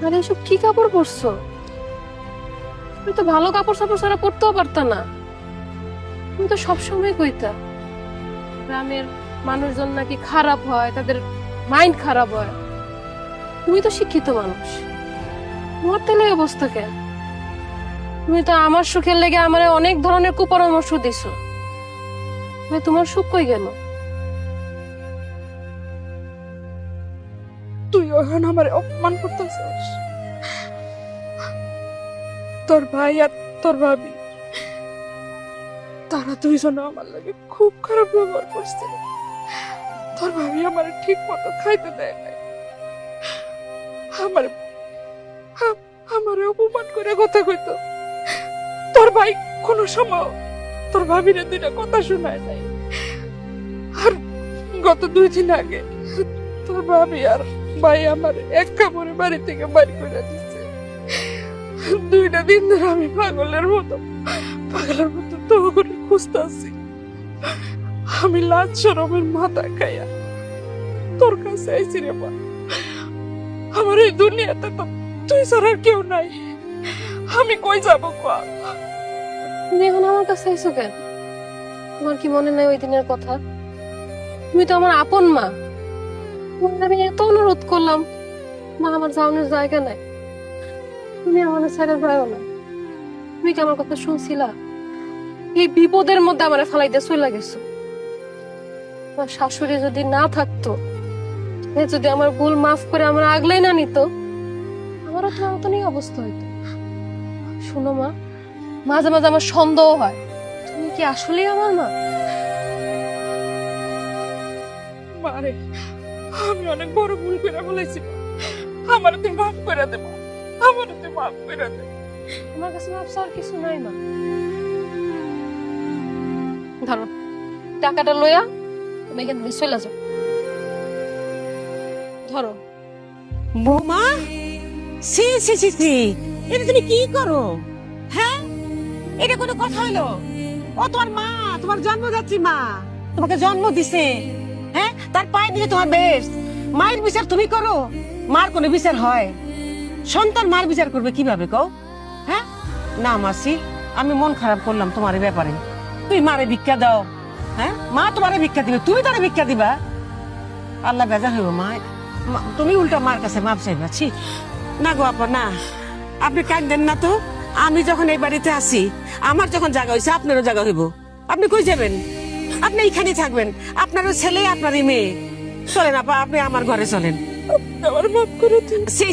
আরে এসব কি কাপড় পরছো? তুমি তো ভালো কাপড় সাপড় ছাড়া পরতেও পারতা না। তুমি তো সবসময় কইতা গ্রামের মানুষজন নাকি খারাপ হয়, তাদের মাইন্ড খারাপ হয়। তুমি তো শিক্ষিত মানুষ, তোমার তাহলে এই অবস্থা কেন? তুমি তো আমার সুখের লেগে আমার অনেক ধরনের কুপরামর্শ দিছো, তোমার সুখ কই গেল? তুই এখন আমার অপমান করতেছিস। তোর ভাই আর তোর ভাবি তারা দুইজন আমার লাগে খুব খারাপ ব্যবহার করছে। তোর ভাবি আমার ঠিক মতো খাইতে দেয় নাই, আমার আমারে অপমান করে কথা কইতো। তোর ভাই কোনো সময় তোর ভাবিরে দুইটা কথা শোনায় নাই। আর গত 2 দিন আগে তোর ভাবি আর ভাই আমার এক কাপড়ে বাড়ি থেকে বাড়ি করে দিচ্ছে। 2টা দিন ধরে আমি পাগলের মতো তো করে খুঁজতেছি। আমি লাজ শরমের মাথা খাইয়া তোর কাছে আইছি রে মা। আমার এই দুনিয়াতে তো তুই ছাড়া আর কেউ নাই, আমি কই যাবো কয়া? তুমি এখন আমার কাছে আইছো কেন? তোমার কি মনে নাই ওই দিনের কথা? তুমি তো আমার আপন মা। তোমার আমি এত অনুরোধ করলাম, মা আমার যাওয়ানোর জায়গা নাই, তুমি আমার ছেড়ে যাও না। তুমি কি আমার কথা শুনছিলা? এই বিপদের মধ্যে আমার ফালাই দিয়ে চলে গেছো। আমার শাশুড়ি যদি না থাকতো, সে যদি আমার ভুল মাফ করে আমার আগলাই না নিত, আমারও তোমার মতনই অবস্থা হইতো। শোনো মা, মাঝে মাঝে আমার সন্দেহ হয় তুমি কি আসলেই আমার মা। মারে, আমি অনেক বড় ভুল করে বলেছি, আমার তুই মাফ করে দে মা, আমার তুই মাফ করে দে। আমার কাছে মাপ চাওয়ার কিছু নাই মা। ধরো টাকাটা লইয়া তুমি এখান থেকে চলে যাও। ধরো। বৌমা, সি সি সি সি, এটা তুমি কি করো? হ্যাঁ, এটা কোনো কথা হলো? ও তোমার মা, তোমার জন্মদাত্রী মা, তোমাকে জন্ম দিছে। হ্যাঁ, তার পায়ে দিয়ে তোমার বেশ। মায়ের বিচার তুমি করো, মার কোনো বিচার হয়? সন্তান মার বিচার করবে কিভাবে কও? হ্যাঁ, না মাসি, আমি মন খারাপ করলাম তোমার এই ব্যাপারে। তুই মারে ভিক্ষা দাও। হ্যাঁ, মা তোমারে ভিক্ষা দিবে, তুমি তারে ভিক্ষা দিবা? আল্লাহ বেজার হইব মা। তুমি উল্টা মার কাছে মাপ চাইবা? ছি, না গো আপা, না, আপনি কাঁদেন না তো। আমি যখন এই বাড়িতে আসি, আমার যখন জায়গা হয়েছে আপনারও জায়গা হইব। আপনি কই যাবেন? আপনি এইখানেই থাকবেন, আপনারও ছেলে আপনারই মেয়ে। চলেন আপা, আপনি আমার ঘরে চলেন। আমার মাফ করে দিন। সেই